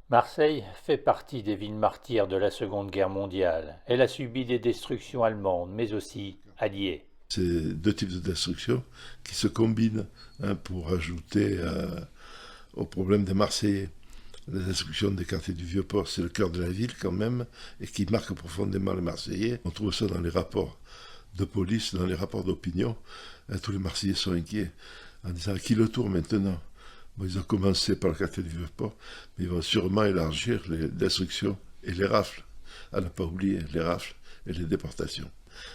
Marseille fait partie des villes martyrs de la Seconde Guerre mondiale. Elle a subi des destructions allemandes, mais aussi alliées. C'est deux types de destruction qui se combinent pour ajouter au problème des Marseillais. La destruction des quartiers du Vieux-Port, c'est le cœur de la ville quand même, et qui marque profondément les Marseillais. On trouve ça dans les rapports de police, dans les rapports d'opinion. Tous les Marseillais sont inquiets en disant à qui le tour maintenant. Bon, ils ont commencé par le quartier du Vieux-Port, mais ils vont sûrement élargir les destructions et les rafles. À ne pas oublier les rafles et les déportations.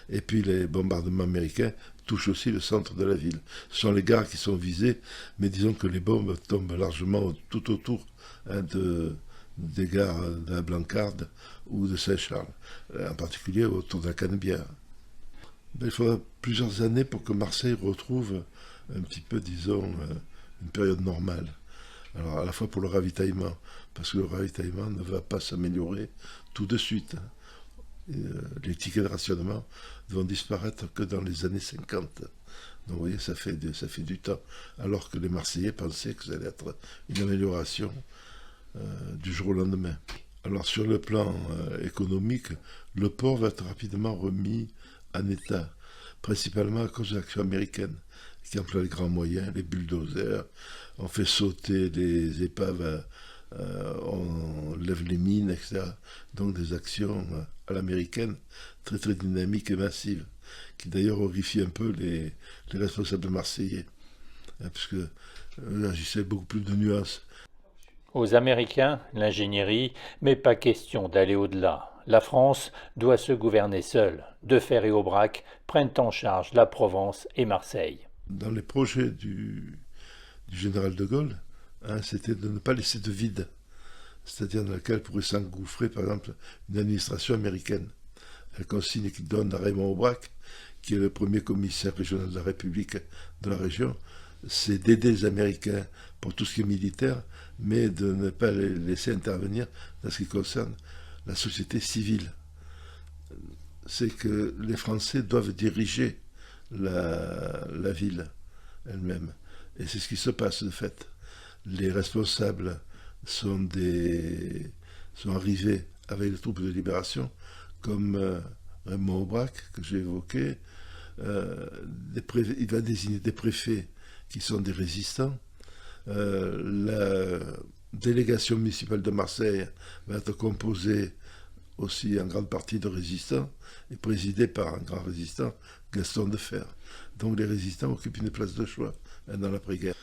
Et puis les bombardements américains touchent aussi le centre de la ville. Ce sont les gares qui sont visées, mais disons que les bombes tombent largement tout autour des gares de la Blancarde ou de Saint-Charles, en particulier autour de la Canebière. Il faudra plusieurs années pour que Marseille retrouve un petit peu, disons, une période normale. Alors à la fois pour le ravitaillement, parce que le ravitaillement ne va pas s'améliorer tout de suite. Les tickets de rationnement vont disparaître que dans les années 50. Donc vous voyez, ça fait du temps. Alors que les Marseillais pensaient que ça allait être une amélioration du jour au lendemain. Alors sur le plan économique, le port va être rapidement remis en état, principalement à cause de l'action américaine, qui emploie les grands moyens, les bulldozers, on fait sauter les épaves, on lève les mines, etc. Donc des actions à l'américaine, très très dynamiques et massives, qui d'ailleurs horrifient un peu les responsables marseillais, puisque agissaient beaucoup plus de nuances. Aux Américains, l'ingénierie, mais pas question d'aller au-delà. La France doit se gouverner seule. Defer et Aubrac prennent en charge la Provence et Marseille. Dans les projets du général de Gaulle, c'était de ne pas laisser de vide, c'est-à-dire dans lequel pourrait s'engouffrer, par exemple, une administration américaine. La consigne qu'il donne à Raymond Aubrac, qui est le premier commissaire régional de la République de la région, c'est d'aider les Américains pour tout ce qui est militaire, mais de ne pas les laisser intervenir dans ce qui concerne la société civile. C'est que les Français doivent diriger la ville elle-même. Et c'est ce qui se passe de fait. Les responsables sont arrivés avec les troupes de libération, comme Raymond Aubrac, que j'ai évoqué. Il va désigner des préfets qui sont des résistants. La délégation municipale de Marseille va être composée aussi en grande partie de résistants et présidée par un grand résistant, Gaston Defferre. Donc les résistants occupent une place de choix dans l'après-guerre.